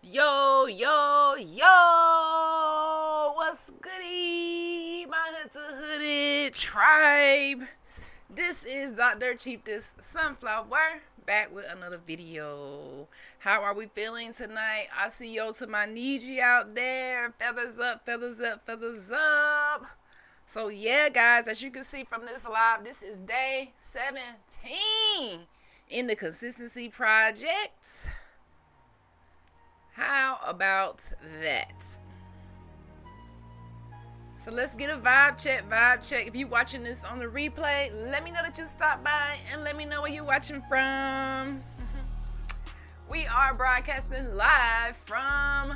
Yo, yo, yo! What's goody? My hood to hooded tribe. This is Dr. Cheapest Sunflower back with another video. How are we feeling tonight? I see yo to my Niji out there. Feathers up, feathers up, feathers up. So yeah, guys, as you can see from this live, this is day 17 in the consistency project. How about that? So let's get a vibe check. If you're watching this on the replay, let me know that you stopped by and let me know where you're watching from. We are broadcasting live from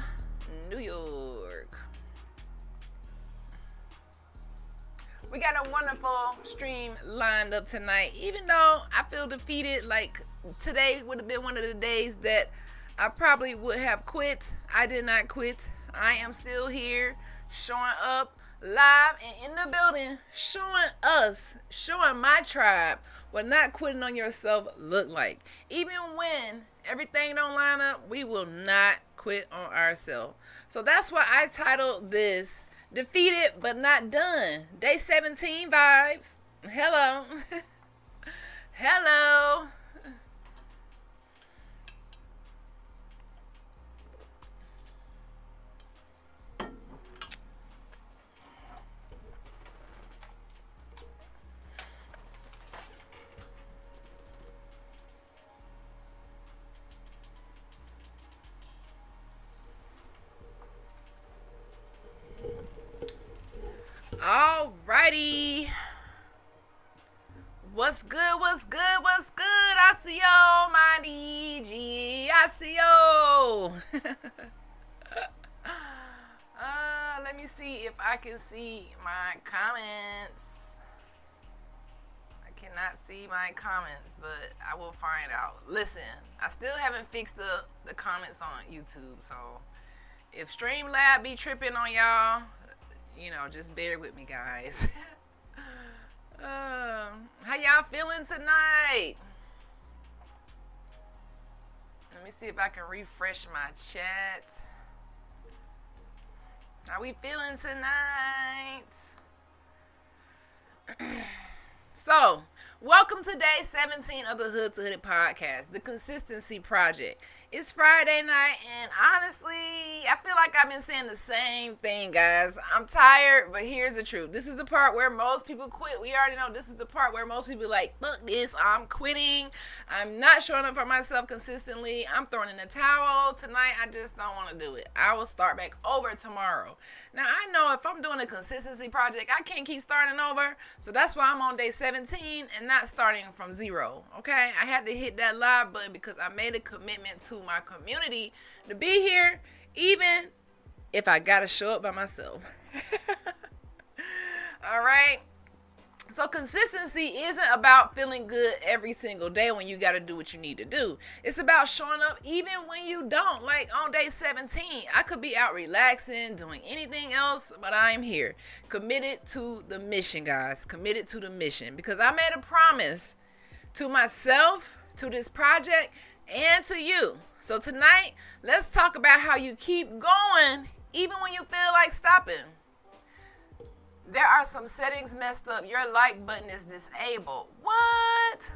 New York. We got a wonderful stream lined up tonight. Even though I feel defeated, like today would have been one of the days that I probably would have quit. I did not quit. I am still here, showing up live and in the building, showing my tribe what not quitting on yourself look like. Even when everything don't line up, we will not quit on ourselves. So that's why I titled this Defeated But Not Done. Day 17 vibes. Hello. Hello. Alrighty. What's good? What's good? What's good? I see yo, my DG. I see yo. Let me see if I can see my comments. I cannot see my comments, but I will find out. Listen, I still haven't fixed the comments on YouTube, so if Streamlab be tripping on y'all, just bear with me, guys. How y'all feeling tonight? Let me see if I can refresh my chat. How we feeling tonight? So, welcome to day 17 of the Hood to Hooded podcast, the Consistency Project. It's Friday night, and honestly, I feel like I've been saying the same thing, guys. I'm tired, but here's the truth. This is the part where most people quit. We already know this is the part where most people are like, fuck this, I'm quitting. I'm not showing up for myself consistently. I'm throwing in the towel. Tonight, I just don't want to do it. I will start back over tomorrow. Now, I know if I'm doing a consistency project, I can't keep starting over. So that's why I'm on day 17 and not starting from zero. Okay? I had to hit that live button because I made a commitment to my community to be here, even if I gotta show up by myself. All right. So consistency isn't about feeling good every single day when you got to do what you need to do. It's about showing up even when you don't. Like on day 17, I could be out relaxing, doing anything else, but I'm here. Committed to the mission, guys. Committed to the mission. Because I made a promise to myself, to this project, and to you. So tonight, let's talk about how you keep going even when you feel like stopping. There are some settings messed up. Your like button is disabled. What?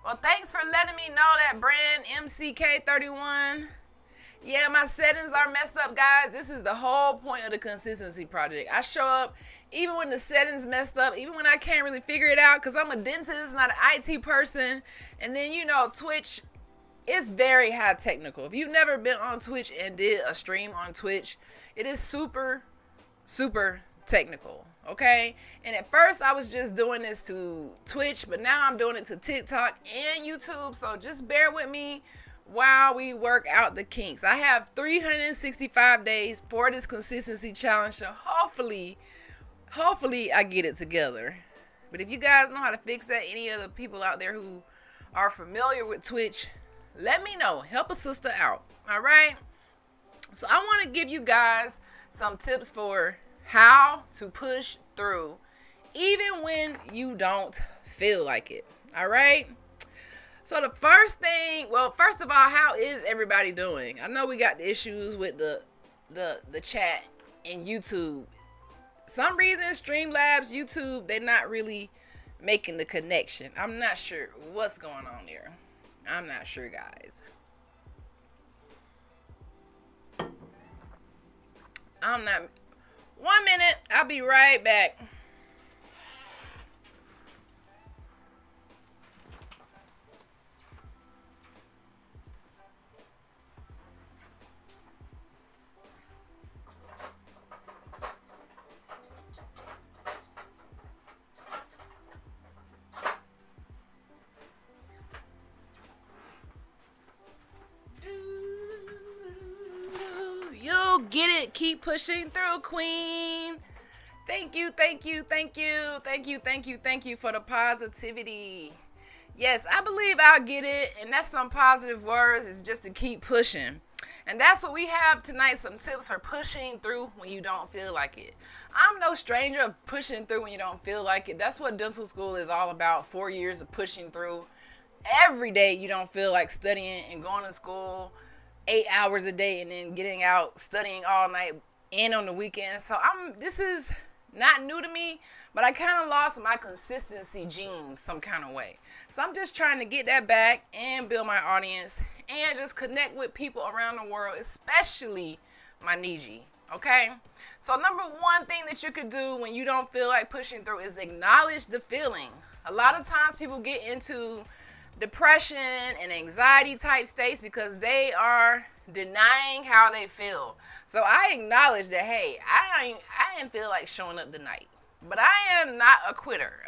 Well, thanks for letting me know that, brand MCK31. Yeah, my settings are messed up, guys. This is the whole point of the consistency project. I show up even when the settings messed up, even when I can't really figure it out because I'm a dentist, not an IT person. And then, Twitch, it's very high technical. If you've never been on Twitch and did a stream on Twitch, it is super, super technical, okay? And at first I was just doing this to Twitch, but now I'm doing it to TikTok and YouTube, so just bear with me while we work out the kinks. I have 365 days for this consistency challenge, so hopefully I get it together. But if you guys know how to fix that, any other people out there who are familiar with Twitch, let me know. Help a sister out, all right? So I want to give you guys some tips for how to push through even when you don't feel like it. All right. So the first thing, well, first of all, how is everybody doing? I know we got the issues with the chat and YouTube. Some reason Streamlabs, YouTube, they're not really making the connection. I'm not sure what's going on there. I'm not sure, guys. I'm not. 1 minute. I'll be right back. You'll get it. Keep pushing through, queen. Thank you, thank you, thank you, thank you, thank you, thank you for the positivity. Yes, I believe I'll get it, and that's some positive words. Is just to keep pushing. And that's what we have tonight, some tips for pushing through when you don't feel like it. I'm no stranger of pushing through when you don't feel like it. That's what dental school is all about, 4 years of pushing through. Every day you don't feel like studying and going to school 8 hours a day and then getting out studying all night and on the weekends. So this is not new to me, but I kind of lost my consistency genes some kind of way. So I'm just trying to get that back and build my audience and just connect with people around the world, especially my Niji. Okay? So number one thing that you could do when you don't feel like pushing through is acknowledge the feeling. A lot of times people get into depression and anxiety type states because they are denying how they feel. So I acknowledge that, hey, I didn't feel like showing up tonight, but I am not a quitter.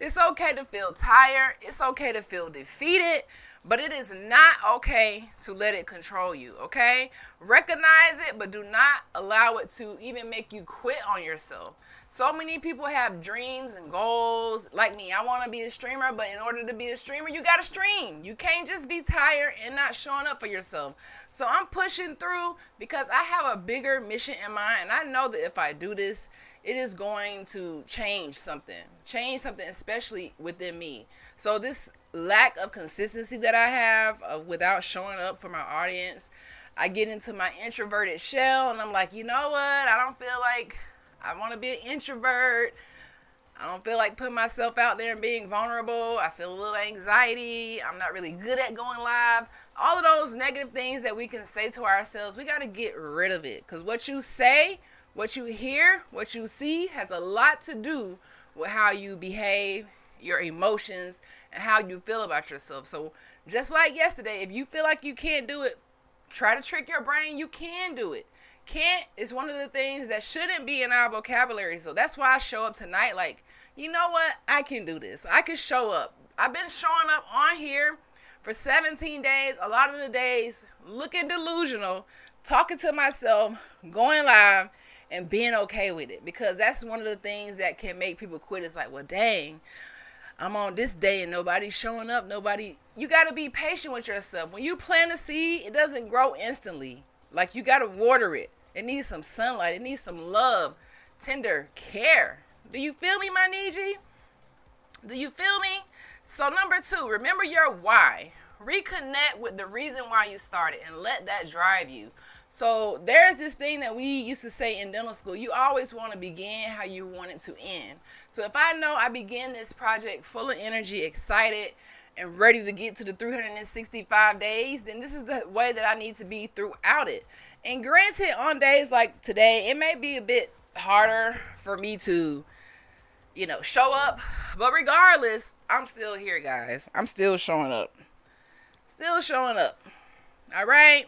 It's okay to feel tired. It's okay to feel defeated, but it is not okay to let it control you, okay? Recognize it, but do not allow it to even make you quit on yourself. So many people have dreams and goals. Like me, I want to be a streamer, but in order to be a streamer, you got to stream. You can't just be tired and not showing up for yourself. So I'm pushing through because I have a bigger mission in mind, and I know that if I do this, it is going to change something especially within me. So this lack of consistency that I have without showing up for my audience, I get into my introverted shell, and I'm like, you know what? I don't feel like I want to be an introvert. I don't feel like putting myself out there and being vulnerable. I feel a little anxiety. I'm not really good at going live. All of those negative things that we can say to ourselves, we got to get rid of it. Because what you say, what you hear, what you see has a lot to do with how you behave, your emotions, and how you feel about yourself. So just like yesterday, if you feel like you can't do it, try to trick your brain. You can do it. Can't is one of the things that shouldn't be in our vocabulary. So that's why I show up tonight like, you know what? I can do this. I can show up. I've been showing up on here for 17 days. A lot of the days looking delusional, talking to myself, going live, and being okay with it. Because that's one of the things that can make people quit. It's like, well, dang, I'm on this day and nobody's showing up. You got to be patient with yourself. When you plant a seed, it doesn't grow instantly. Like, you got to water it. It needs some sunlight. It needs some love, tender care. Do you feel me, my Niji? Do you feel me? So number 2, remember your why. Reconnect with the reason why you started and let that drive you. So there's this thing that we used to say in dental school. You always want to begin how you want it to end. So if I know I begin this project full of energy, excited, and ready to get to the 365 days, then this is the way that I need to be throughout it. And granted, on days like today, it may be a bit harder for me to, show up. But regardless, I'm still here, guys. I'm still showing up. Still showing up. All right?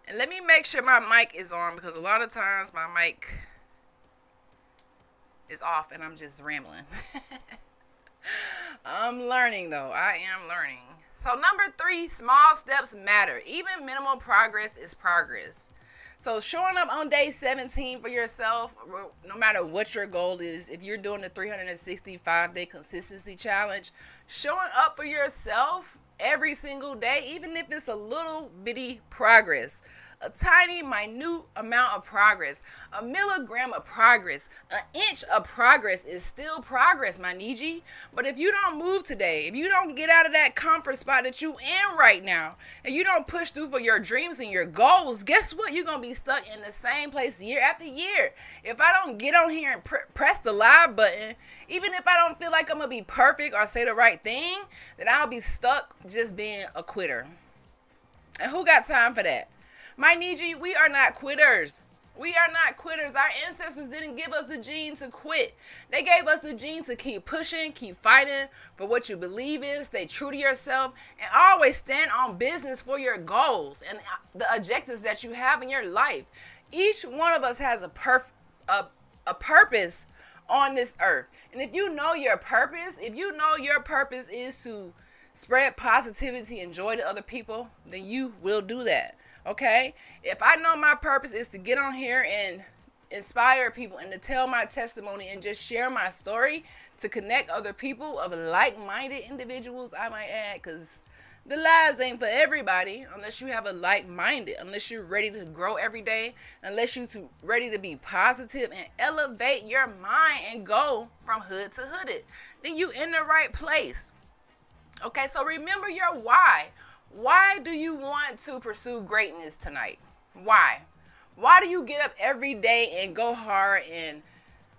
And let me make sure my mic is on, because a lot of times my mic is off and I'm just rambling. I'm learning, though. I am learning. So number 3, small steps matter. Even minimal progress is progress. So showing up on day 17 for yourself, no matter what your goal is, if you're doing the 365-day consistency challenge, showing up for yourself every single day, even if it's a little bitty progress. A tiny, minute amount of progress. A milligram of progress. An inch of progress is still progress, my Niji. But if you don't move today, if you don't get out of that comfort spot that you in right now, and you don't push through for your dreams and your goals, guess what? You're going to be stuck in the same place year after year. If I don't get on here and press the live button, even if I don't feel like I'm going to be perfect or say the right thing, then I'll be stuck just being a quitter. And who got time for that? My Niji, we are not quitters. We are not quitters. Our ancestors didn't give us the gene to quit. They gave us the gene to keep pushing, keep fighting for what you believe in, stay true to yourself, and always stand on business for your goals and the objectives that you have in your life. Each one of us has a purpose on this earth. And if you know your purpose, is to spread positivity and joy to other people, then you will do that. Okay? If I know my purpose is to get on here and inspire people and to tell my testimony and just share my story to connect other people of like-minded individuals, I might add, because the lives ain't for everybody unless you have a like-minded, unless you're ready to grow every day, unless you're ready to be positive and elevate your mind and go from hood to hooded. Then you in the right place. Okay, so remember your why. Why do you want to pursue greatness tonight? Why? Why do you get up every day and go hard and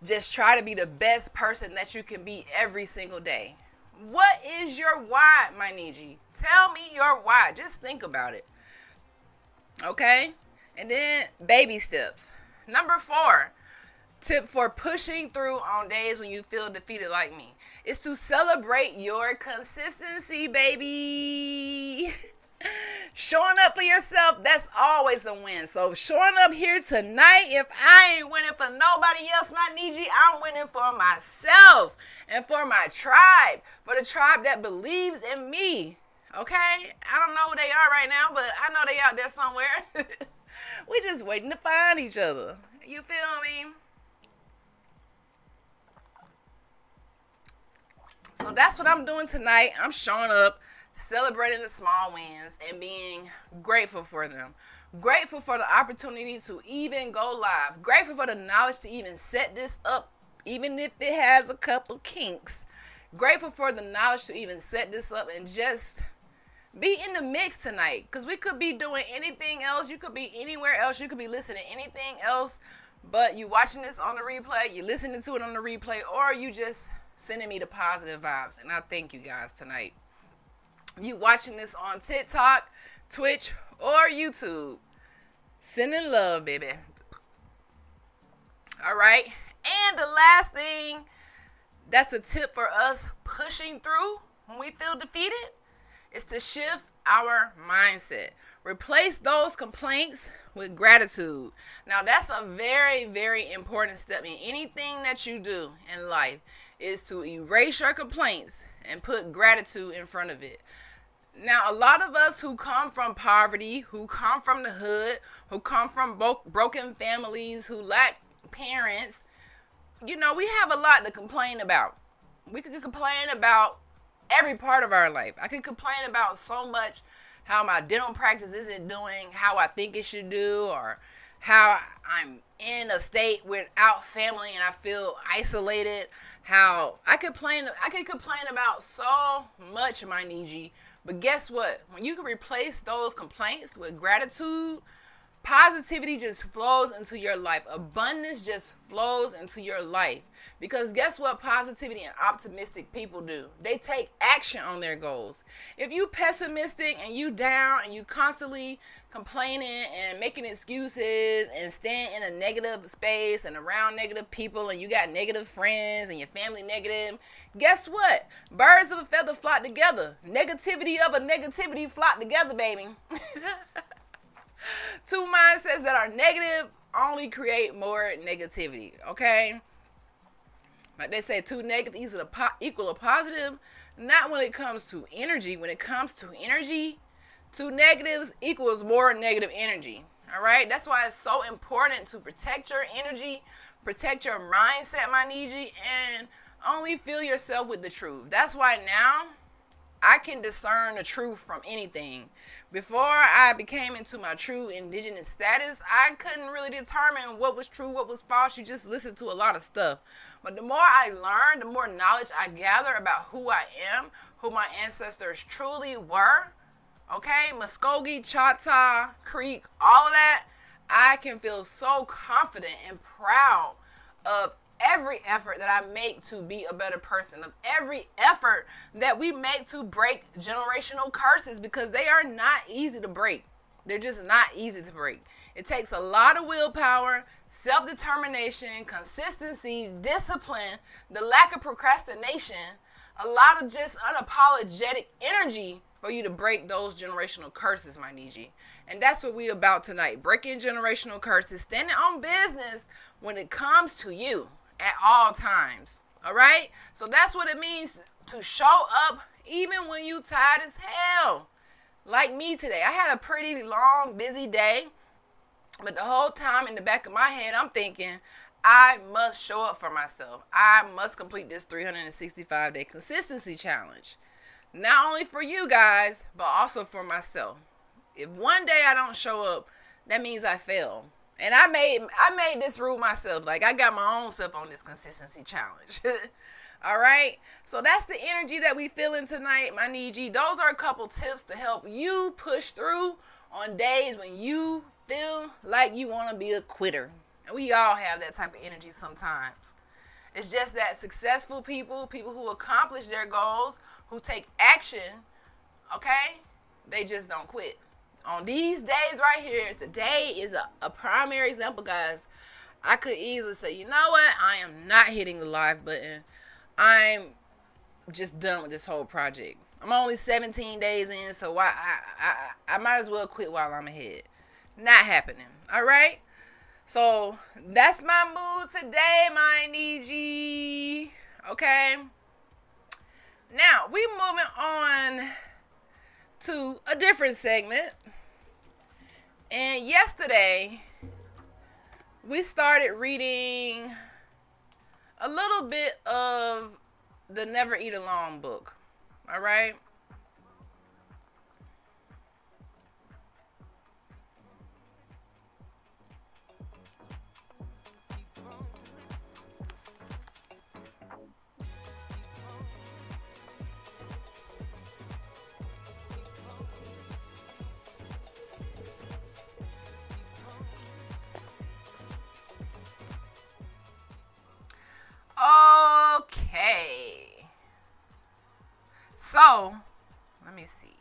just try to be the best person that you can be every single day? What is your why, my Niji? Tell me your why. Just think about it. Okay? And then baby steps. Number 4, tip for pushing through on days when you feel defeated like me, is to celebrate your consistency, baby. Showing up for yourself, that's always a win. So showing up here tonight, if I ain't winning for nobody else, my Niji, I'm winning for myself and for my tribe, for the tribe that believes in me. Okay? I don't know who they are right now, but I know they out there somewhere. We just waiting to find each other. You feel me? So that's what I'm doing tonight. I'm showing up, celebrating the small wins, and being grateful for them. Grateful for the opportunity to even go live. Grateful for the knowledge to even set this up, even if it has a couple kinks. Grateful for the knowledge to even set this up and just be in the mix tonight. Because we could be doing anything else. You could be anywhere else. You could be listening to anything else. But you watching this on the replay, you listening to it on the replay, or you just sending me the positive vibes. And I thank you guys tonight. You watching this on TikTok, Twitch, or YouTube. Sending love, baby. All right. And the last thing, that's a tip for us pushing through when we feel defeated, is to shift our mindset. Replace those complaints with gratitude. Now, that's a very, very important step in anything that you do in life, is to erase your complaints and put gratitude in front of it. Now, a lot of us who come from poverty, who come from the hood, who come from broken families, who lack parents, you know, we have a lot to complain about. We could complain about every part of our life. I could complain about so much, how my dental practice isn't doing how I think it should do, or how I'm in a state without family and I feel isolated. How I could complain about so much, my Niji. But guess what? When you can replace those complaints with gratitude, positivity just flows into your life. Abundance just flows into your life. Because guess what positivity and optimistic people do? They take action on their goals. If you pessimistic and you down and you constantly complaining and making excuses and staying in a negative space and around negative people, and you got negative friends and your family negative, guess what? Birds of a feather flock together. Negativity of a negativity flock together, baby. Two mindsets that are negative only create more negativity, okay? Like they say, two negatives equal a positive. Not when it comes to energy. When it comes to energy, two negatives equals more negative energy. All right? That's why it's so important to protect your energy, protect your mindset, my Niji, and only fill yourself with the truth. That's why now I can discern the truth from anything. Before I became into my true indigenous status, I couldn't really determine what was true, what was false. You just listen to a lot of stuff. But the more I learn, the more knowledge I gather about who I am, who my ancestors truly were, okay, Muskogee, Choctaw, Creek, all of that, I can feel so confident and proud of every effort that I make to be a better person, of every effort that we make to break generational curses, because they are not easy to break. They're just not easy to break. It takes a lot of willpower, self-determination, consistency, discipline, the lack of procrastination, a lot of just unapologetic energy for you to break those generational curses, my Niji. And that's what we're about tonight. Breaking generational curses, standing on business when it comes to you at all times. All right? So that's what it means to show up even when you tired as hell. Like me today. I had a pretty long, busy day. But the whole time in the back of my head, I'm thinking, I must show up for myself. I must complete this 365-day consistency challenge. Not only for you guys, but also for myself. If one day I don't show up, that means I fail. And I made this rule myself. Like, I got my own self on this consistency challenge. All right? So that's the energy that we feeling tonight, my Niji. Those are a couple tips to help you push through on days when you feel like you want to be a quitter. And we all have that type of energy sometimes. It's just that successful people who accomplish their goals, who take action, okay, they just don't quit. On these days right here, today is a primary example, guys. I could easily say, you know what? I am not hitting the live button. I'm just done with this whole project. I'm only 17 days in, so I might as well quit while I'm ahead. Not happening. All right? So that's my mood today, my Niji. Okay? Now, we moving on to a different segment. And yesterday, we started reading a little bit of the Never Eat Alone book. All right? Okay. So, let me see.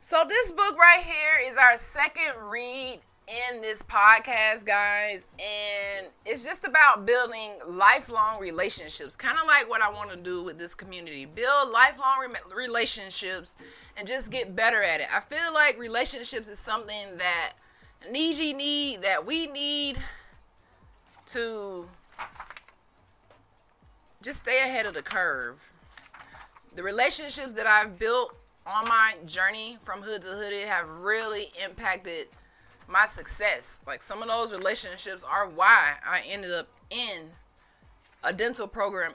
So this book right here is our second read in this podcast, guys, and it's just about building lifelong relationships, kind of like what I want to do with this community. Build lifelong relationships and just get better at it. I feel like relationships is something that that we need to just stay ahead of the curve. The relationships that I've built on my journey from hood to hooded have really impacted my success. Like, some of those relationships are why I ended up in a dental program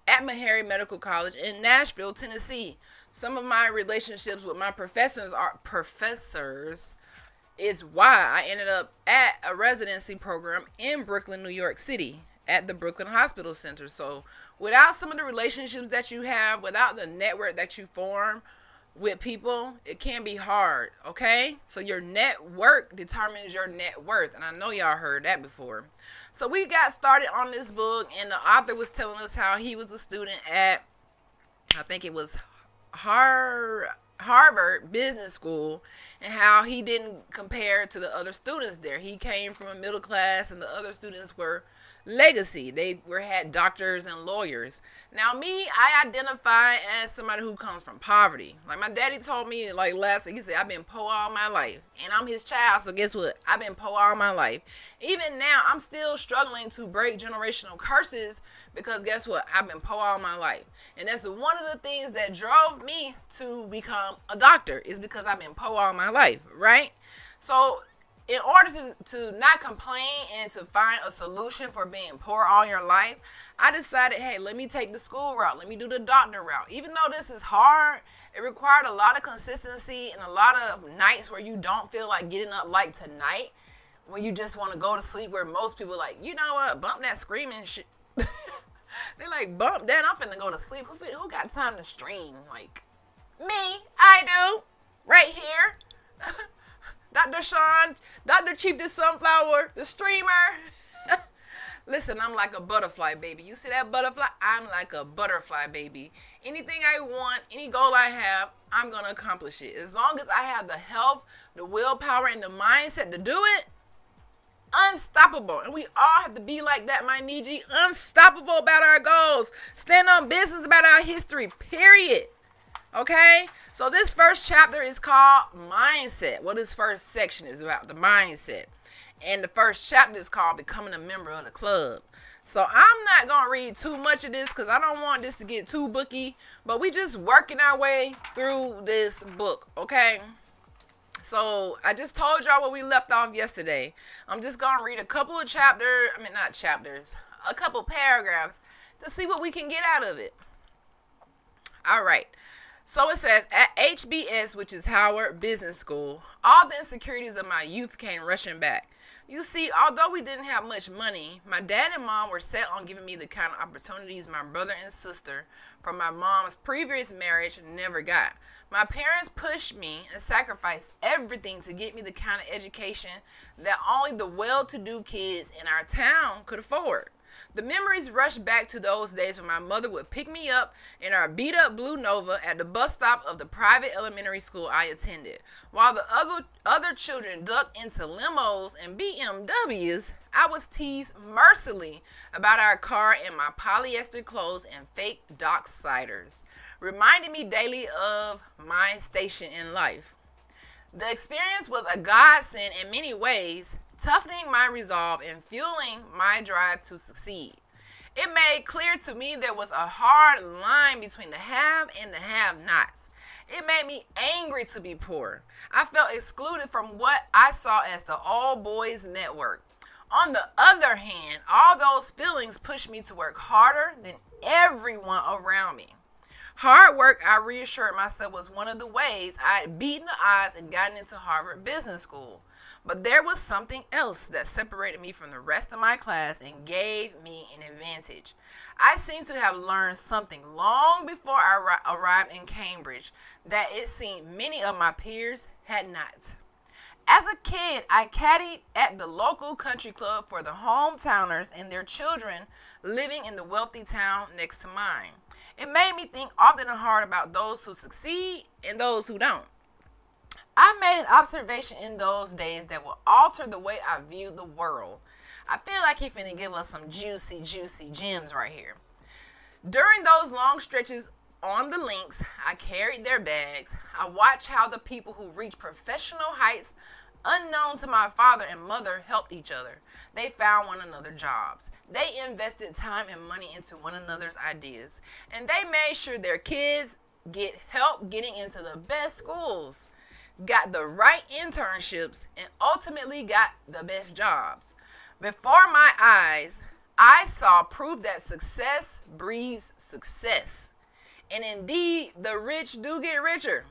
at Meharry Medical College in Nashville, Tennessee. Some of my relationships with my professors is why I ended up at a residency program in Brooklyn, New York City, at the Brooklyn Hospital Center. So without some of the relationships that you have, without the network that you form with people, it can be hard, okay? So your network determines your net worth, and I know y'all heard that before. So we got started on this book, and the author was telling us how he was a student at, I think it was Harvard Business School, and how he didn't compare to the other students there. He came from a middle class, and the other students were legacy. They had doctors and lawyers. Now me, I identify as somebody who comes from poverty. Like, my daddy told me, like, last week, he said, I've been poor all my life, and I'm his child, so guess what? I've been poor all my life. Even now, I'm still struggling to break generational curses, because guess what? I've been poor all my life. And that's one of the things that drove me to become a doctor, is because I've been poor all my life, right? So in order to not complain and to find a solution for being poor all your life, I decided, hey, let me take the school route. Let me do the doctor route. Even though this is hard, it required a lot of consistency and a lot of nights where you don't feel like getting up like tonight, when you just want to go to sleep, where most people like, you know what, bump that screaming shit. They like, bump that, I'm finna go to sleep. Who got time to stream? Like, me, I do, right here. Dr. Sean, Dr. Cheap the Sunflower, the streamer. Listen, I'm like a butterfly, baby. You see that butterfly? I'm like a butterfly, baby. Anything I want, any goal I have, I'm going to accomplish it. As long as I have the health, the willpower, and the mindset to do it, unstoppable. And we all have to be like that, my Niji. Unstoppable about our goals. Stand on business about our history, period. Okay? So this first chapter is called Mindset. Well, this first section is about the mindset. And the first chapter is called Becoming a Member of the Club. So I'm not going to read too much of this because I don't want this to get too booky. But we just working our way through this book, okay? So I just told y'all where we left off yesterday. I'm just going to read a couple of a couple paragraphs to see what we can get out of it. All right. So it says, at HBS, which is Howard Business School, all the insecurities of my youth came rushing back. You see, although we didn't have much money, my dad and mom were set on giving me the kind of opportunities my brother and sister from my mom's previous marriage never got. My parents pushed me and sacrificed everything to get me the kind of education that only the well-to-do kids in our town could afford. The memories rush back to those days when my mother would pick me up in our beat-up blue Nova at the bus stop of the private elementary school I attended. While the other children ducked into limos and BMWs, I was teased mercilessly about our car and my polyester clothes and fake Doc ciders, reminding me daily of my station in life. The experience was a godsend in many ways, toughening my resolve and fueling my drive to succeed. It made clear to me there was a hard line between the have and the have-nots. It made me angry to be poor. I felt excluded from what I saw as the all boys network. On the other hand, all those feelings pushed me to work harder than everyone around me. Hard work, I reassured myself, was one of the ways I had beaten the odds and gotten into Harvard Business School. But there was something else that separated me from the rest of my class and gave me an advantage. I seemed to have learned something long before I arrived in Cambridge that it seemed many of my peers had not. As a kid, I caddied at the local country club for the hometowners and their children living in the wealthy town next to mine. It made me think often and hard about those who succeed and those who don't. I made an observation in those days that will alter the way I view the world. I feel like he's finna give us some juicy gems right here. During those long stretches on the links, I carried their bags. I watched how the people who reached professional heights unknown to my father and mother helped each other. They found one another jobs. They invested time and money into one another's ideas. And they made sure their kids get help getting into the best schools, got the right internships, and ultimately got the best jobs. Before my eyes, I saw proof that success breeds success. And indeed, the rich do get richer.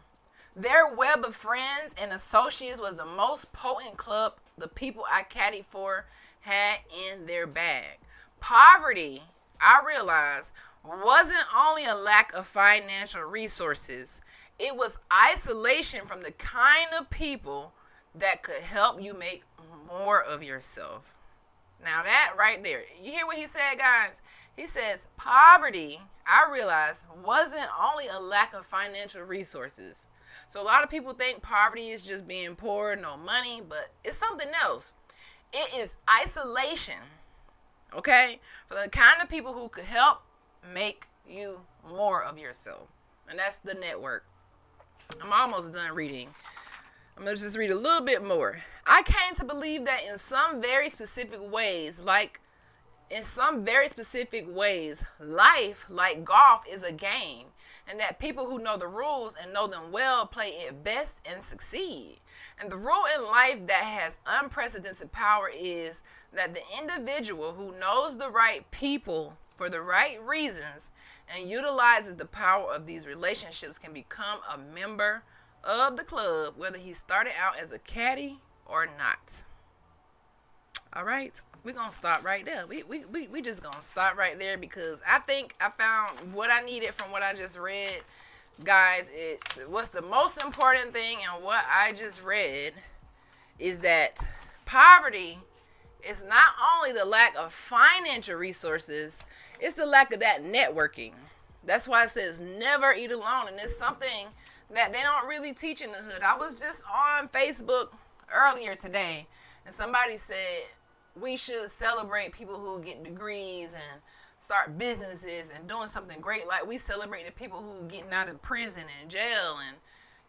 Their web of friends and associates was the most potent club the people I caddied for had in their bag. Poverty, I realized, wasn't only a lack of financial resources. It was isolation from the kind of people that could help you make more of yourself. Now that right there, you hear what he said, guys? He says poverty, I realized, wasn't only a lack of financial resources. So a lot of people think poverty is just being poor, no money, but it's something else. It is isolation, okay? For the kind of people who could help make you more of yourself. And that's the network. I'm almost done reading. I'm going to just read a little bit more. I came to believe that in some very specific ways, like in some very specific ways, life, like golf, is a game, and that people who know the rules and know them well play it best and succeed. And the rule in life that has unprecedented power is that the individual who knows the right people for the right reasons and utilizes the power of these relationships can become a member of the club, whether he started out as a caddy or not. All right, we're going to stop right there. We just going to stop right there because I think I found what I needed from what I just read. Guys, what's the most important thing in what I just read is that poverty is not only the lack of financial resources, it's the lack of that networking. That's why it says never eat alone, and it's something that they don't really teach in the hood. I was just on Facebook earlier today, and somebody said we should celebrate people who get degrees and start businesses and doing something great, like we celebrate the people who are getting out of prison and jail and,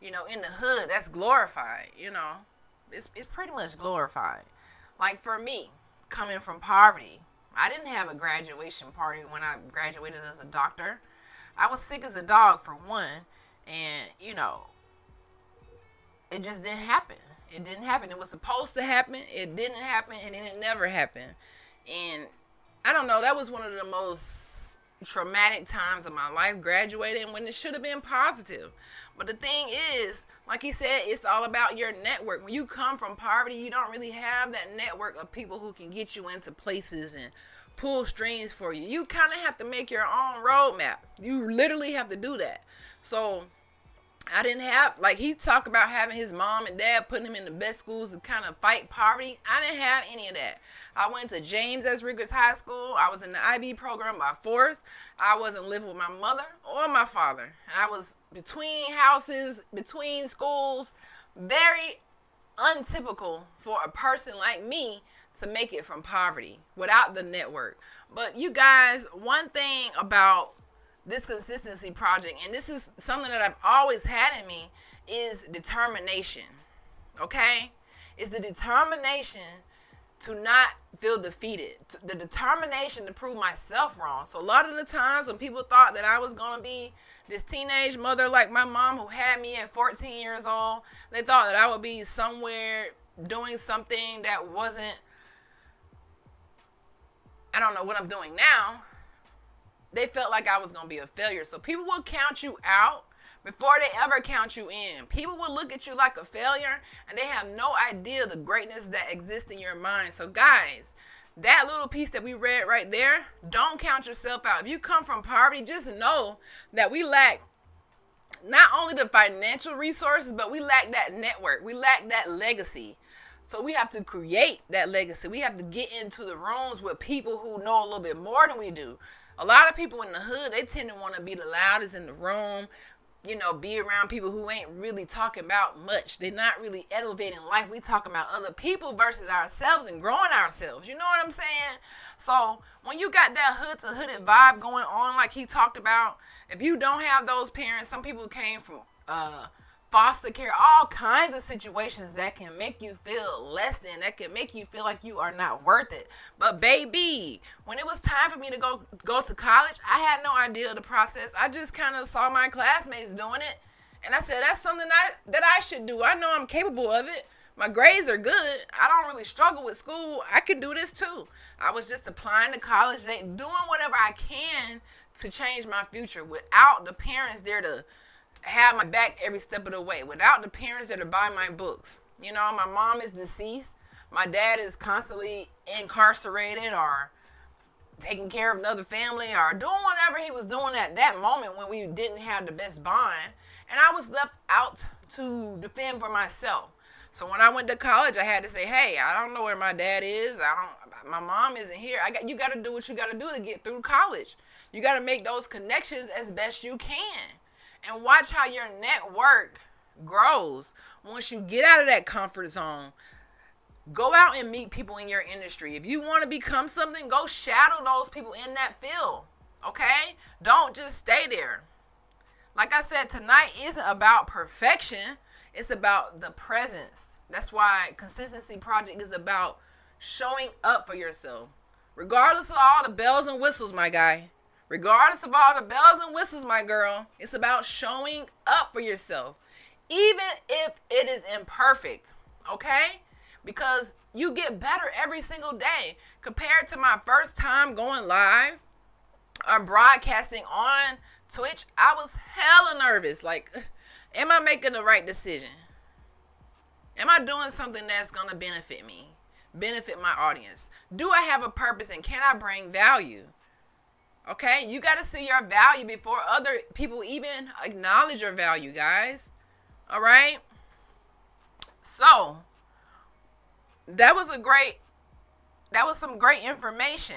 you know, in the hood. That's glorified, you know. It's pretty much glorified. Like for me, coming from poverty, I didn't have a graduation party when I graduated as a doctor. I was sick as a dog, for one, and, you know, it just didn't happen. It didn't happen. It was supposed to happen. It didn't happen, and then it never happened. And I don't know, that was one of the most traumatic times of my life, graduating, when it should have been positive. But the thing is, like he said, it's all about your network. When you come from poverty, you don't really have that network of people who can get you into places and pull strings for you. You kind of have to make your own roadmap. You literally have to do that. So I didn't have, like he talked about having his mom and dad putting him in the best schools to kind of fight poverty. I didn't have any of that. I went to James S. Ricketts High School. I was in the IB program by force. I wasn't living with my mother or my father. And I was between houses, between schools. Very untypical for a person like me to make it from poverty without the network. But you guys, one thing about this consistency project, and this is something that I've always had in me, is determination. Okay? It's the determination to not feel defeated. The determination to prove myself wrong. So a lot of the times when people thought that I was going to be this teenage mother like my mom who had me at 14 years old, they thought that I would be somewhere doing something that wasn't, I don't know what I'm doing now. They felt like I was going to be a failure. So people will count you out before they ever count you in. People will look at you like a failure, and they have no idea the greatness that exists in your mind. So guys, that little piece that we read right there, don't count yourself out. If you come from poverty, just know that we lack not only the financial resources, but we lack that network. We lack that legacy. So we have to create that legacy. We have to get into the rooms with people who know a little bit more than we do. A lot of people in the hood, they tend to want to be the loudest in the room, you know, be around people who ain't really talking about much. They're not really elevating life. We talking about other people versus ourselves and growing ourselves. You know what I'm saying? So when you got that hood to hooded vibe going on like he talked about, if you don't have those parents, some people came from foster care, all kinds of situations that can make you feel less than, that can make you feel like you are not worth it. But baby, when it was time for me to go to college, I had no idea of the process. I just kind of saw my classmates doing it, and I said, that's something that I should do. I know I'm capable of it. My grades are good. I don't really struggle with school. I can do this too. I was just applying to college, doing whatever I can to change my future without the parents there to have my back every step of the way, without the parents that are buying my books. You know, my mom is deceased. My dad is constantly incarcerated or taking care of another family or doing whatever he was doing at that moment when we didn't have the best bond. And I was left out to defend for myself. So when I went to college, I had to say, hey, I don't know where my dad is. My mom isn't here. You got to do what you got to do to get through college. You got to make those connections as best you can. And watch how your network grows. Once you get out of that comfort zone, go out and meet people in your industry. If you want to become something, go shadow those people in that field. Okay? Don't just stay there. Like I said, tonight isn't about perfection. It's about the presence. That's why Consistency Project is about showing up for yourself. Regardless of all the bells and whistles, my guy. Regardless of all the bells and whistles, my girl. It's about showing up for yourself. Even if it is imperfect. Okay? Because you get better every single day. Compared to my first time going live or broadcasting on Twitch, I was hella nervous. Like, am I making the right decision? Am I doing something that's going to benefit me? Benefit my audience? Do I have a purpose and can I bring value? Okay? You got to see your value before other people even acknowledge your value, guys. All right? So, that was some great information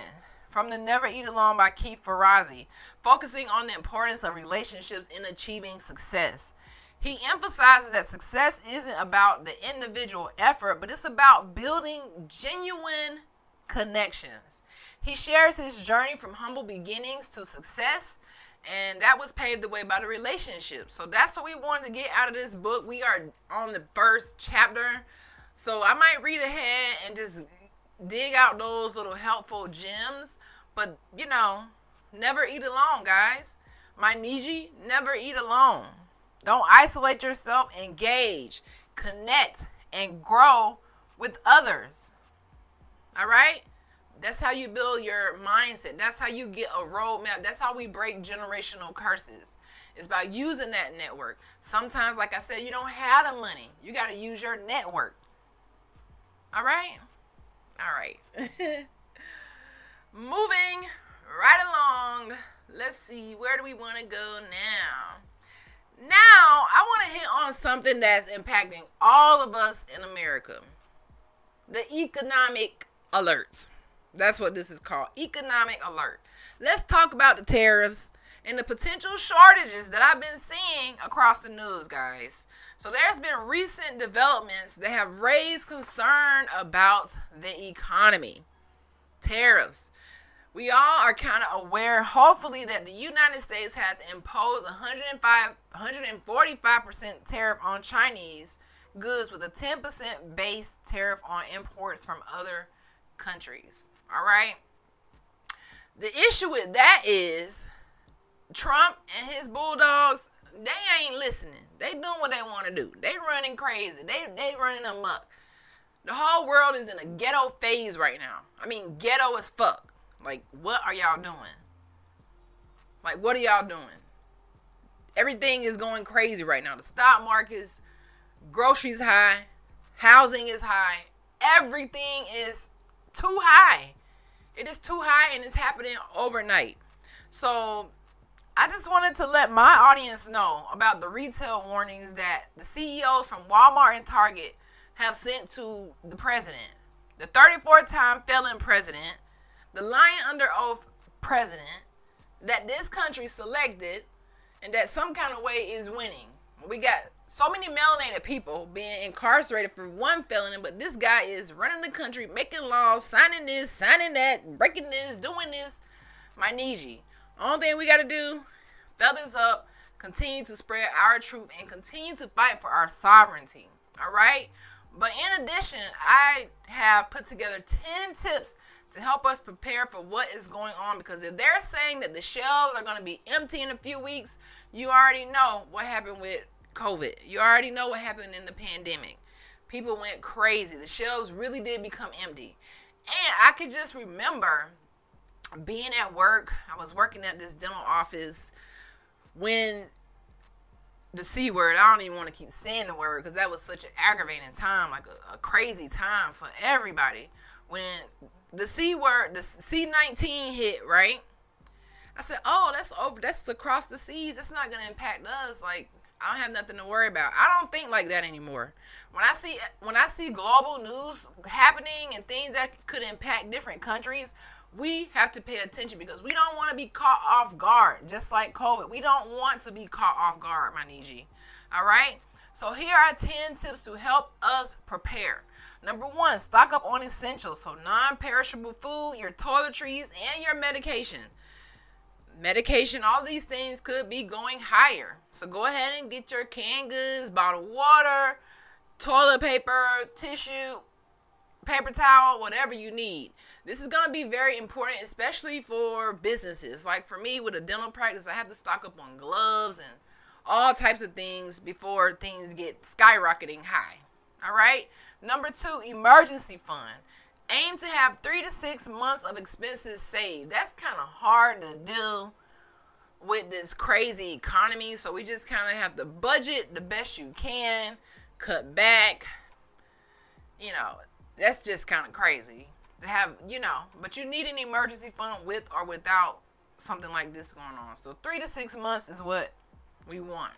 from the Never Eat Alone by Keith Ferrazzi, focusing on the importance of relationships in achieving success. He emphasizes that success isn't about the individual effort, but it's about building genuine connections. He shares his journey from humble beginnings to success, and that was paved the way by the relationship. So that's what we wanted to get out of this book. We are on the first chapter, so I might read ahead and just dig out those little helpful gems. But, never eat alone, guys. My Niji, never eat alone. Don't isolate yourself. Engage, connect, and grow with others. All right? That's how you build your mindset. That's how you get a roadmap. That's how we break generational curses. It's about using that network. Sometimes, like I said, you don't have the money. You got to use your network. All right? All right. Moving right along. Let's see. Where do we want to go now? Now, I want to hit on something that's impacting all of us in America. The economic alert. That's what this is called. Economic alert. Let's talk about the tariffs and the potential shortages that I've been seeing across the news, guys. So there's been recent developments that have raised concern about the economy. Tariffs. We all are kind of aware, hopefully, that the United States has imposed 145% tariff on Chinese goods with a 10% base tariff on imports from other countries. All right? The issue with that is Trump and his bulldogs, they ain't listening. They doing what they want to do. They running crazy. They running amok. The whole world is in a ghetto phase right now. I mean, ghetto as fuck. Like, what are y'all doing? Like, what are y'all doing? Everything is going crazy right now. The stock market's, groceries high, housing is high. Everything is too high. It is too high and it's happening overnight. So, I just wanted to let my audience know about the retail warnings that the CEOs from Walmart and Target have sent to the president. The 34-time felon president, the lying under oath president that this country selected and that some kind of way is winning. We got so many melanated people being incarcerated for one felony, but this guy is running the country, making laws, signing this, signing that, breaking this, doing this. My Niji. Only thing we got to do, feathers up, continue to spread our truth, and continue to fight for our sovereignty. All right? But in addition, I have put together 10 tips to help us prepare for what is going on, because if they're saying that the shelves are going to be empty in a few weeks, you already know what happened with COVID. You already know what happened in the pandemic. People went crazy. The shelves really did become empty. And I could just remember being at work. I was working at this dental office when the C word, I don't even want to keep saying the word because that was such an aggravating time, like a crazy time for everybody. When the C word, the C-19 hit, right? I said, oh, that's over. That's across the seas. It's not going to impact us. Like, I don't have nothing to worry about. I don't think like that anymore. When I see global news happening and things that could impact different countries, we have to pay attention because we don't want to be caught off guard, just like COVID. We don't want to be caught off guard, my Niji. All right? So here are 10 tips to help us prepare. Number 1, stock up on essentials. So non-perishable food, your toiletries, and your medication. Medication, all these things could be going higher. So go ahead and get your canned goods, bottled water, toilet paper, tissue, paper towel, whatever you need. This is going to be very important, especially for businesses. Like for me with a dental practice, I have to stock up on gloves and all types of things before things get skyrocketing high. All right. Number 2, emergency fund. Aim to have 3 to 6 months of expenses saved. That's kind of hard to do with this crazy economy. So we just kind of have to budget the best you can, cut back. That's just kind of crazy to have, but you need an emergency fund with or without something like this going on. So 3 to 6 months is what we want.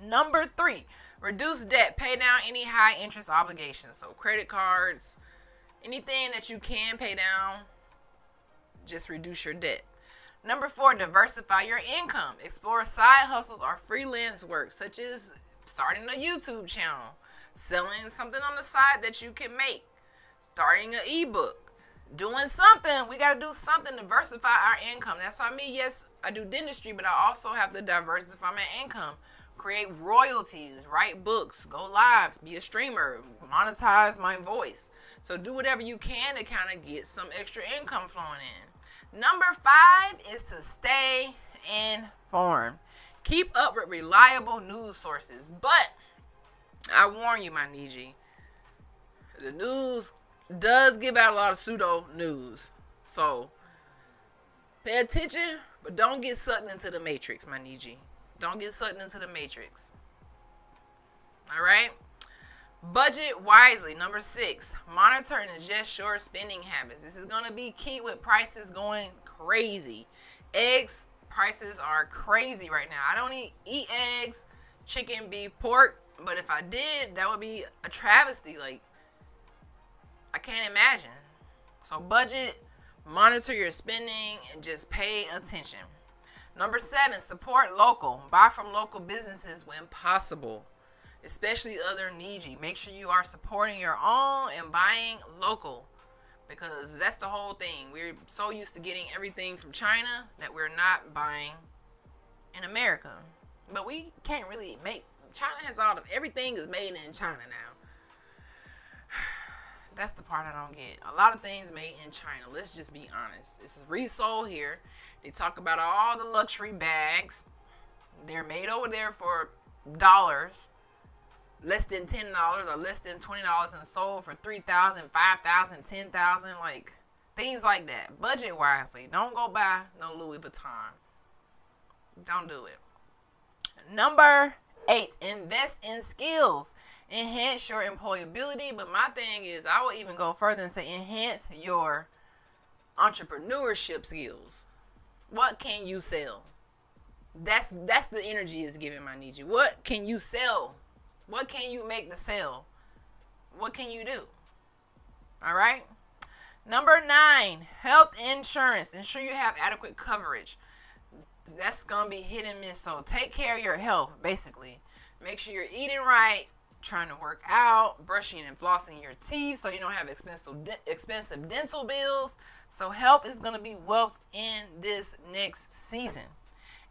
Number 3, reduce debt. Pay down any high interest obligations. So credit cards, anything that you can pay down, just reduce your debt. Number 4, diversify your income. Explore side hustles or freelance work, such as starting a YouTube channel, selling something on the side that you can make, starting an ebook, doing something. We got to do something to diversify our income. That's why yes, I do dentistry, but I also have to diversify my income, create royalties, write books, go lives, be a streamer, monetize my voice. So do whatever you can to kind of get some extra income flowing in. Number 5 is to stay informed. Keep up with reliable news sources. But I warn you, my Niji, the news does give out a lot of pseudo news. So pay attention, but don't get sucked into the matrix, my Niji. Don't get sucked into the matrix. All right? Budget wisely. Number 6, monitor and adjust your spending habits. This is going to be key with prices going crazy. Eggs prices are crazy right now. I don't eat eggs, chicken, beef, pork, but if I did, that would be a travesty. Like, I can't imagine. So budget, monitor your spending, and just pay attention. Number 7, support local. Buy from local businesses when possible, especially other Niji. Make sure you are supporting your own and buying local, because that's the whole thing. We're so used to getting everything from China that we're not buying in America. But we can't really make. China has everything is made in China now. That's the part I don't get. A lot of things made in China. Let's just be honest. It's resold here. They talk about all the luxury bags. They're made over there for dollars, less than $10 or less than $20, and sold for $3,000, $5,000, $10,000, like things like that. Budget wisely. Don't go buy no Louis Vuitton. Don't do it. Number 8, invest in skills. Enhance your employability. But my thing is, I will even go further and say enhance your entrepreneurship skills. What can you sell? That's the energy is giving, my Niji. What can you sell? What can you make to sell? What can you do? All right. Number 9, health insurance. Ensure you have adequate coverage. That's going to be hit and miss. So take care of your health, basically. Make sure you're eating right, trying to work out, brushing and flossing your teeth so you don't have expensive dental bills. So health is going to be wealth in this next season.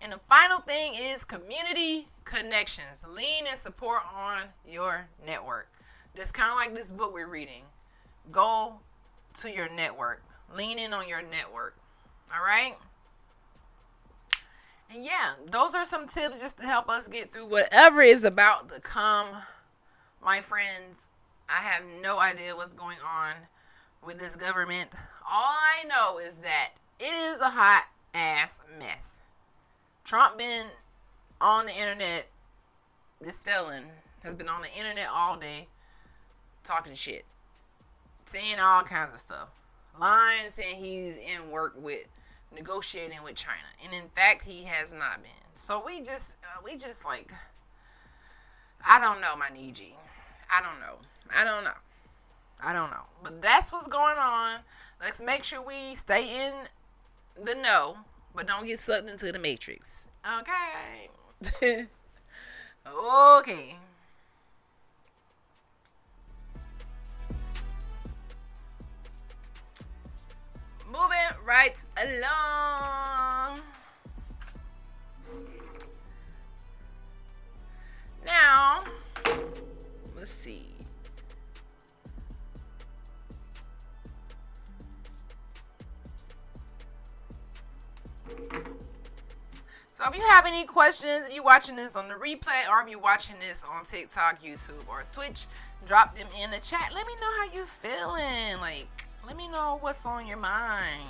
And the final thing is community connections. Lean and support on your network. Just kind of like this book we're reading. Go to your network. Lean in on your network. All right? And yeah, those are some tips just to help us get through whatever is about to come. My friends, I have no idea what's going on with this government. All I know is that it is a hot ass mess. Trump been on the internet. This felon has been on the internet all day talking shit, saying all kinds of stuff, lying, saying he's in work with negotiating with China, and in fact he has not been. So we just like, I don't know, my Niji. I don't know. But that's what's going on. Let's make sure we stay in the know, but don't get sucked into the matrix. Okay. Okay. Moving right along. Now, let's see. So if you have any questions, if you're watching this on the replay, or if you're watching this on TikTok, YouTube, or Twitch, drop them in the chat. Let me know how you feeling. Like, let me know what's on your mind.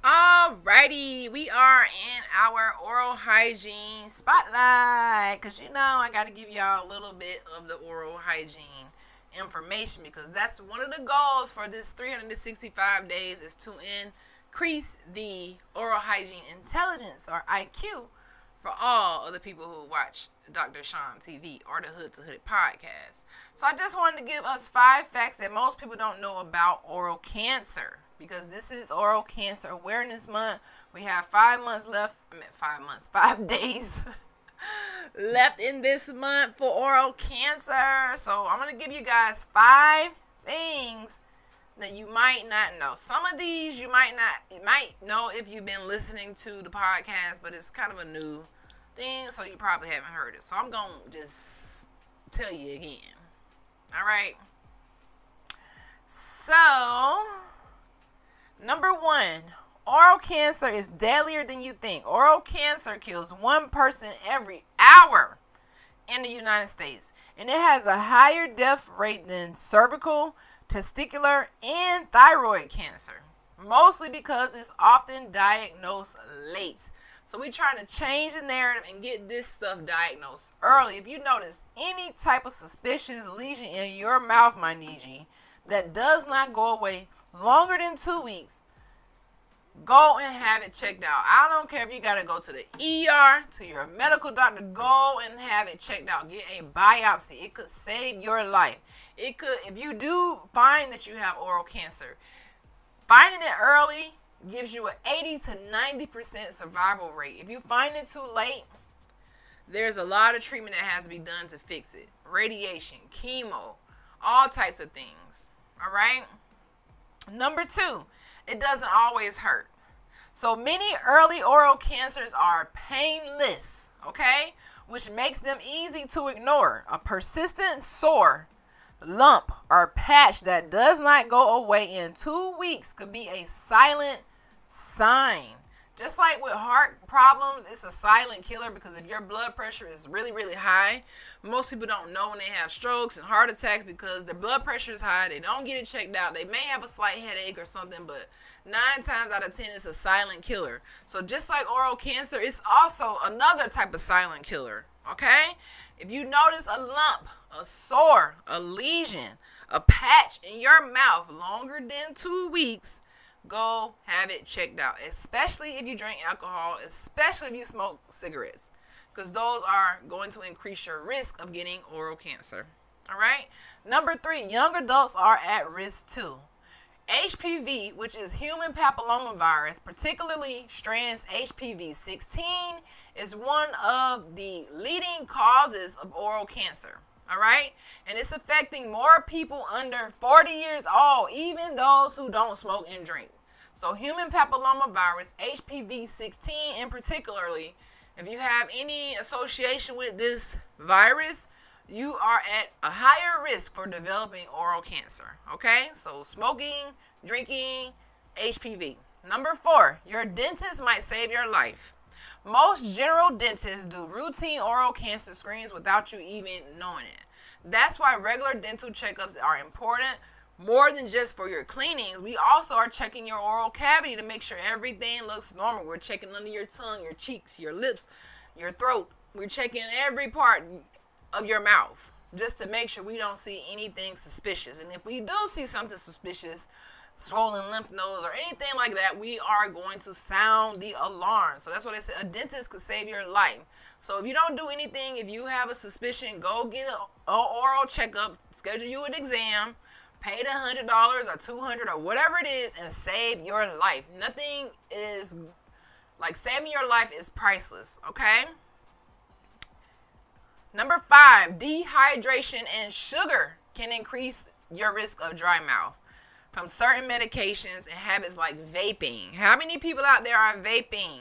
Alrighty, we are in our oral hygiene spotlight, because you know I got to give y'all a little bit of the oral hygiene information, because that's one of the goals for this 365 days is to increase the oral hygiene intelligence, or IQ, for all of the people who watch Dr. Sean TV or the Hood to Hood podcast. So I just wanted to give us 5 facts that most people don't know about oral cancer, because this is Oral Cancer Awareness Month. We have 5 months left. 5 days left in this month for oral cancer. So I'm going to give you guys 5 things that you might not know. Some of these you might know if you've been listening to the podcast, but it's kind of a new thing, so you probably haven't heard it. So I'm going to just tell you again. All right. So, number 1, oral cancer is deadlier than you think. Oral cancer kills 1 person every hour in the United States, and it has a higher death rate than cervical, testicular, and thyroid cancer, mostly because it's often diagnosed late. So we're trying to change the narrative and get this stuff diagnosed early. If you notice any type of suspicious lesion in your mouth, my Niji, that does not go away longer than 2 weeks, go and have it checked out. I don't care if you got to go to the ER, to your medical doctor. Go and have it checked out. Get a biopsy. It could save your life. It could, if you do find that you have oral cancer, finding it early gives you an 80 to 90% survival rate. If you find it too late, there's a lot of treatment that has to be done to fix it. Radiation, chemo, all types of things. All right? Number 2, it doesn't always hurt. So many early oral cancers are painless, okay? Which makes them easy to ignore. A persistent sore, lump, or patch that does not go away in 2 weeks could be a silent sign. Just like with heart problems, it's a silent killer, because if your blood pressure is really, really high, most people don't know when they have strokes and heart attacks because their blood pressure is high. They don't get it checked out. They may have a slight headache or something, but 9 times out of 10, it's a silent killer. So just like oral cancer, it's also another type of silent killer, okay? If you notice a lump, a sore, a lesion, a patch in your mouth longer than 2 weeks, go have it checked out, especially if you drink alcohol, especially if you smoke cigarettes, because those are going to increase your risk of getting oral cancer. All right. Number 3, young adults are at risk too. HPV, which is human papillomavirus, particularly strands HPV 16, is one of the leading causes of oral cancer. All right. And it's affecting more people under 40 years old, even those who don't smoke and drink. So human papillomavirus, HPV 16 in particularly, if you have any association with this virus, you are at a higher risk for developing oral cancer. Okay? So smoking, drinking, HPV. Number 4, your dentist might save your life. Most general dentists do routine oral cancer screens without you even knowing it. That's why regular dental checkups are important. More than just for your cleanings, we also are checking your oral cavity to make sure everything looks normal. We're checking under your tongue, your cheeks, your lips, your throat. We're checking every part of your mouth just to make sure we don't see anything suspicious. And if we do see something suspicious, swollen lymph nodes or anything like that, we are going to sound the alarm. So that's what I said. A dentist could save your life. So if you don't do anything, if you have a suspicion, go get an oral checkup, schedule you an exam, pay the $100 or $200 or whatever it is, and save your life. Nothing is like saving your life is priceless. Okay. Number 5, dehydration and sugar can increase your risk of dry mouth from certain medications and habits like vaping. How many people out there are vaping?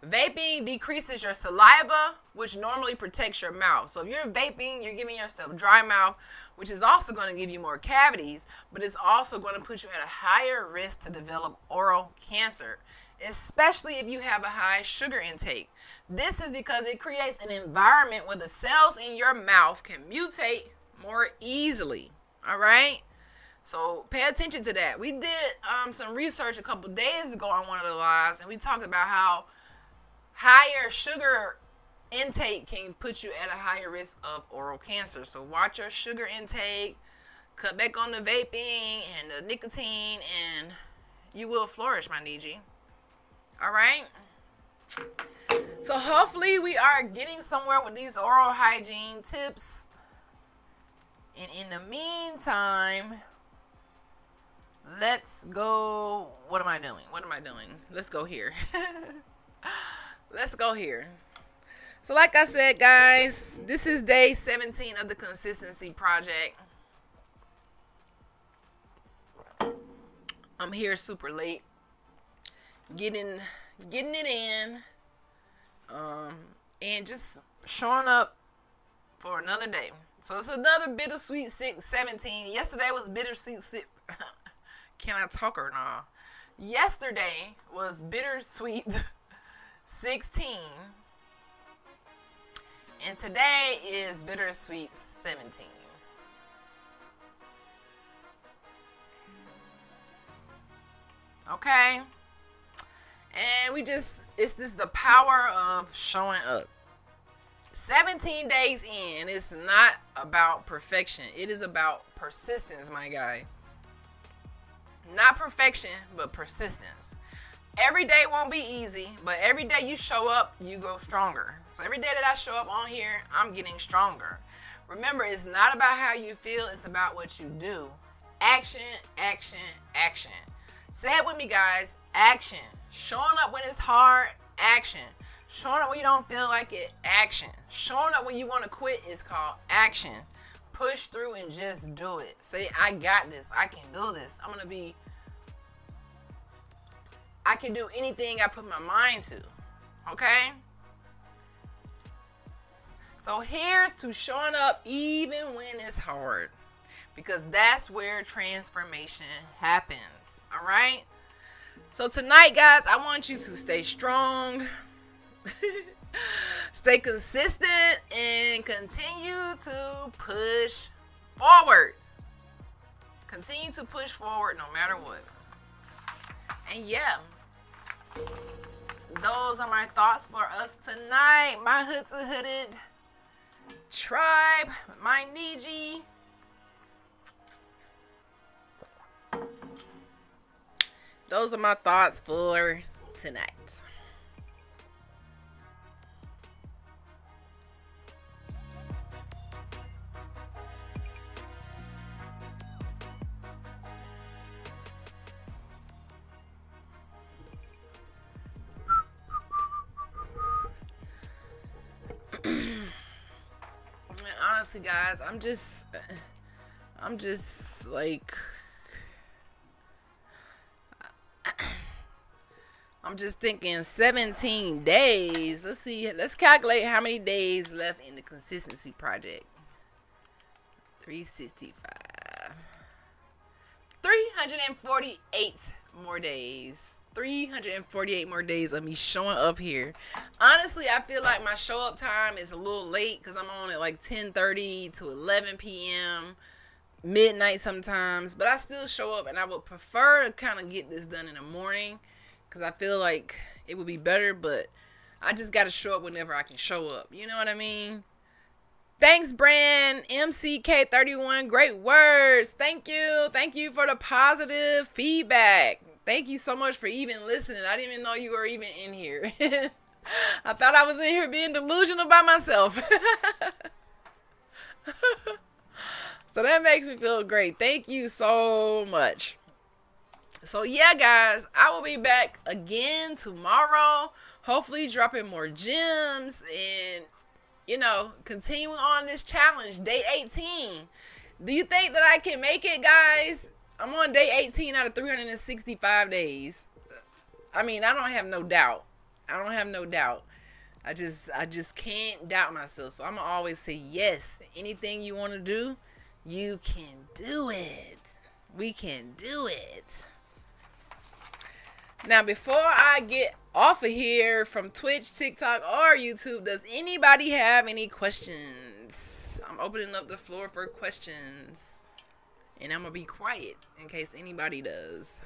Vaping decreases your saliva, which normally protects your mouth. So if you're vaping, you're giving yourself dry mouth, which is also going to give you more cavities, but it's also going to put you at a higher risk to develop oral cancer, especially if you have a high sugar intake. This is because it creates an environment where the cells in your mouth can mutate more easily. All right? So pay attention to that. We did some research a couple days ago on one of the lives, and we talked about how higher sugar intake can put you at a higher risk of oral cancer. So watch your sugar intake, cut back on the vaping and the nicotine, and you will flourish, my Niji. All right? So hopefully we are getting somewhere with these oral hygiene tips. And in the meantime, let's go. What am I doing? Let's go here. Let's go here. So like I said, guys, this is day 17 of the Consistency Project. I'm here super late, getting it in, and just showing up for another day. So it's another bittersweet 17. Yesterday was bittersweet 6. Can I talk or not? Yesterday was bittersweet 16. And today is bittersweet 17. Okay? And it's the power of showing up. 17 days in, it's not about perfection. It is about persistence, my guy. Not perfection, but persistence. Every day won't be easy, but every day you show up, you grow stronger. So every day that I show up on here, I'm getting stronger. Remember, it's not about how you feel, it's about what you do. Action, action, action. Say it with me, guys. Action. Showing up when it's hard, action. Showing up when you don't feel like it, action. Showing up when you want to quit is called action. Push through and just do it. Say, I got this. I can do this. I can do anything I put my mind to. Okay? So here's to showing up even when it's hard. Because that's where transformation happens. All right? So tonight, guys, I want you to stay strong. Stay consistent and continue to push forward. Continue to push forward no matter what. And yeah, those are my thoughts for us tonight. My hood to hooded tribe, my Niji. Those are my thoughts for tonight. Honestly, guys, I'm just like, I'm just thinking 17 days. Let's see. Let's calculate how many days left in the Consistency Project. 365. 348 more days. 348 more days of me showing up here. Honestly, I feel like my show up time is a little late because I'm on at like 10:30 to 11 p.m. midnight sometimes, but I still show up, and I would prefer to kind of get this done in the morning because I feel like it would be better, but I just got to show up whenever I can show up. You know what I mean? Thanks, Brand MCK31. Great words. Thank you. Thank you for the positive feedback. Thank you so much for even listening. I didn't even know you were even in here. I thought I was in here being delusional by myself. So that makes me feel great. Thank you so much. So yeah, guys, I will be back again tomorrow. Hopefully dropping more gems and, continuing on this challenge, day 18. Do you think that I can make it, guys? I'm on day 18 out of 365 days. I mean, I don't have no doubt. I don't have no doubt. I just can't doubt myself. So I'm gonna always say yes. Anything you want to do, you can do it. We can do it. Now, before I get off of here from Twitch, TikTok, or YouTube, does anybody have any questions? I'm opening up the floor for questions. And I'm going to be quiet in case anybody does.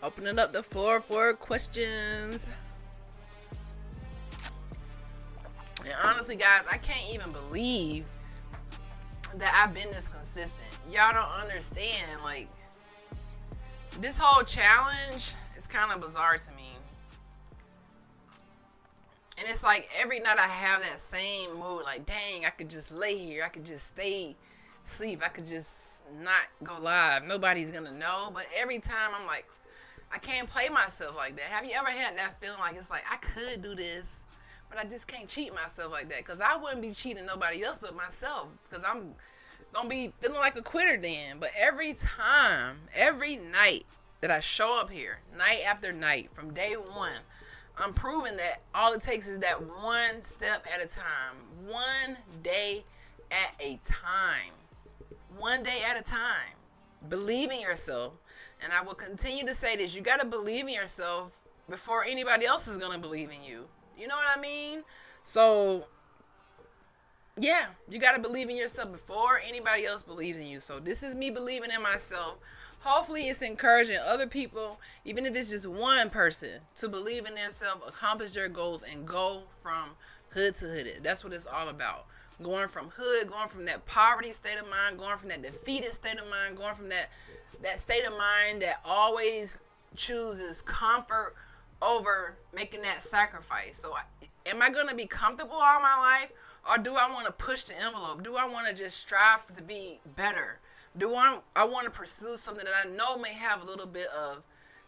Opening up the floor for questions. And honestly, guys, I can't even believe that I've been this consistent. Y'all don't understand. Like, this whole challenge is kind of bizarre to me. And it's like every night I have that same mood. Like, dang, I could just lay here. I could just stay asleep. I could just not go live. Nobody's going to know. But every time I'm like, I can't play myself like that. Have you ever had that feeling like it's like I could do this, but I just can't cheat myself like that? Because I wouldn't be cheating nobody else but myself. Because I'm going to be feeling like a quitter then. But every time, every night that I show up here, night after night, from day one, I'm proving that all it takes is that one step at a time. One day at a time. One day at a time. Believe in yourself. And I will continue to say this. You got to believe in yourself before anybody else is going to believe in you. You know what I mean? So, yeah, you got to believe in yourself before anybody else believes in you. So this is me believing in myself. Hopefully it's encouraging other people, even if it's just one person, to believe in themselves, accomplish their goals, and go from hood to hood. That's what it's all about. Going from hood, going from that poverty state of mind, going from that defeated state of mind, going from that state of mind that always chooses comfort over making that sacrifice. So am I going to be comfortable all my life, or do I want to push the envelope? Do I want to just strive to be better? Do I want to pursue something that I know may have a little bit of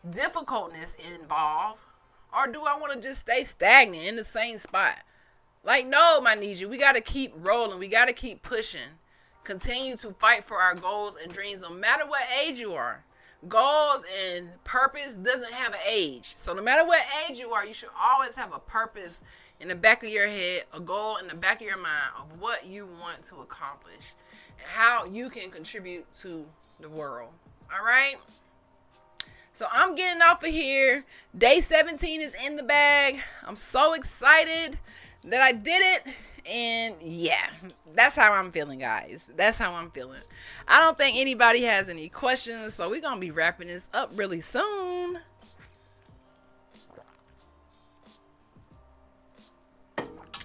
difficultness involved, or do I want to just stay stagnant in the same spot? Like, no, my Niju, we got to keep rolling. We got to keep pushing. Continue to fight for our goals and dreams no matter what age you are. Goals and purpose doesn't have an age. So no matter what age you are, you should always have a purpose in the back of your head, a goal in the back of your mind of what you want to accomplish and how you can contribute to the world. All right? So I'm getting off of here. Day 17 is in the bag. I'm so excited that I did it. And yeah, that's how I'm feeling, guys. That's how I'm feeling. I don't think anybody has any questions, so we're going to be wrapping this up really soon.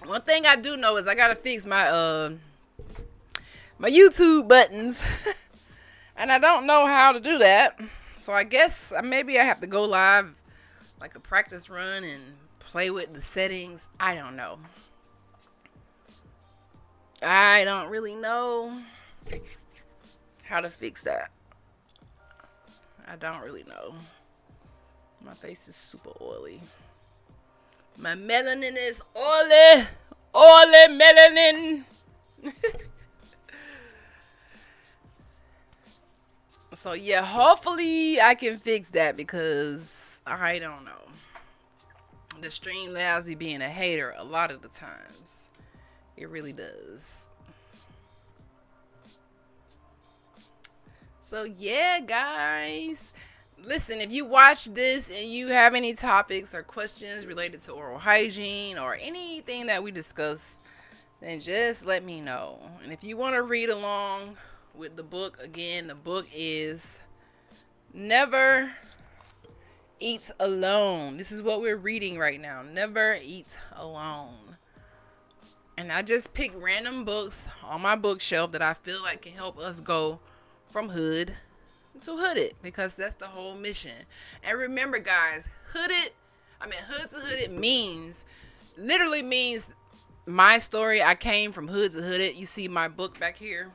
One thing I do know is I got to fix my my YouTube buttons. And I don't know how to do that. So I guess maybe I have to go live like a practice run and play with the settings. I don't know. I don't really know how to fix that. I don't really know. My face is super oily. My melanin is oily. Oily melanin. So yeah, hopefully I can fix that because I don't know. The Streamlabs be being a hater a lot of the times. It really does. So yeah, guys. Listen, if you watch this and you have any topics or questions related to oral hygiene or anything that we discuss, then just let me know. And if you want to read along with the book, again, the book is Never Eat Alone. This is what we're reading right now. Never Eat Alone. And I just pick random books on my bookshelf that I feel like can help us go from hood to hooded, because that's the whole mission. And remember, guys, hood to hooded literally means my story. I came from hood to hooded. You see my book back here.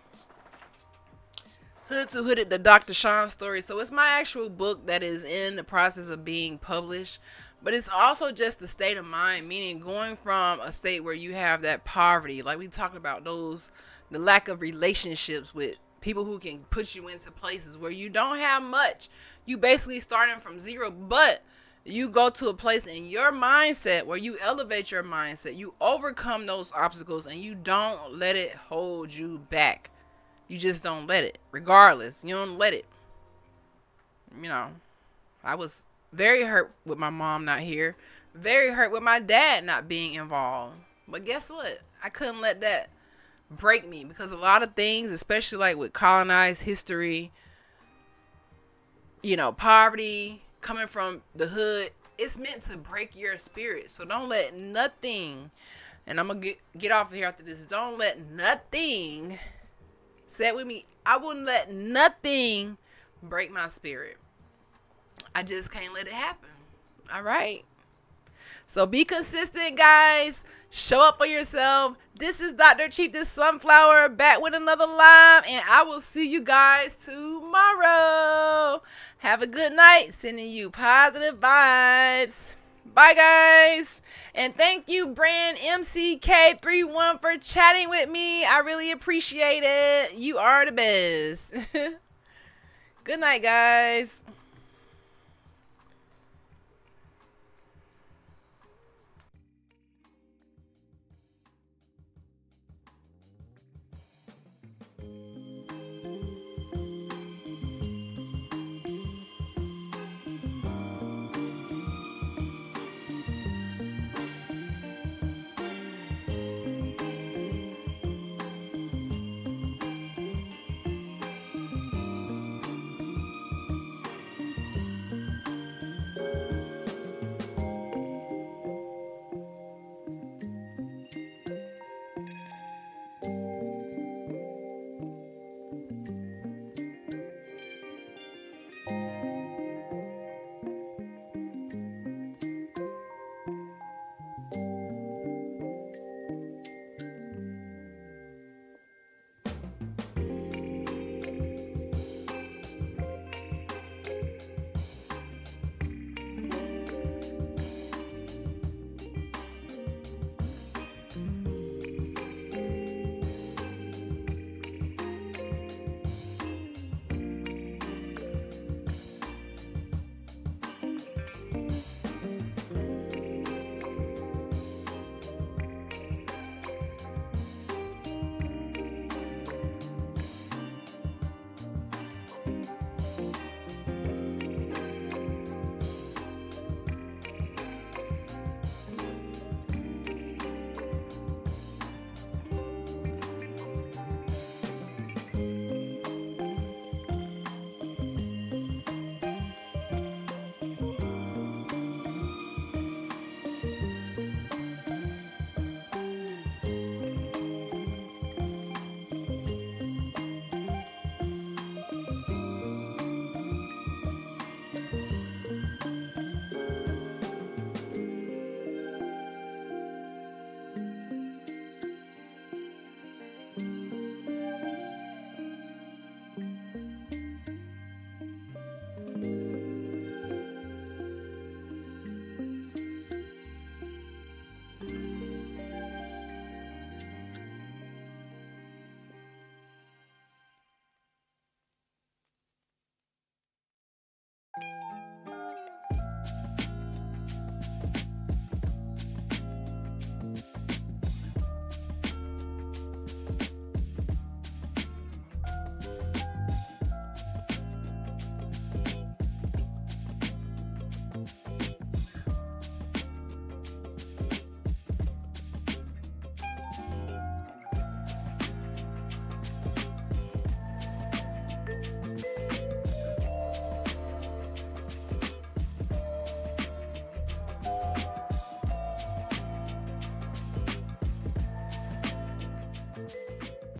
Hood to Hooded, the Dr. Sean story. So it's my actual book that is in the process of being published. But it's also just the state of mind, meaning going from a state where you have that poverty, like we talked about, those the lack of relationships with people who can put you into places where you don't have much. You basically starting from zero, but you go to a place in your mindset where you elevate your mindset. You overcome those obstacles and you don't let it hold you back. You just don't let it. Regardless, you don't let it. You know, I was very hurt with my mom not here. Very hurt with my dad not being involved. But guess what? I couldn't let that break me, because a lot of things, especially like with colonized history, you know, poverty, coming from the hood, it's meant to break your spirit. So don't let nothing, and I'm going to get off of here after this, don't let nothing, say it with me, I wouldn't let nothing break my spirit. I just can't let it happen. All right. So be consistent, guys. Show up for yourself. This is Dr. Chief, the Sunflower, back with another live, and I will see you guys tomorrow. Have a good night. Sending you positive vibes. Bye, guys. And thank you, Brand MCK31, for chatting with me. I really appreciate it. You are the best. Good night, guys.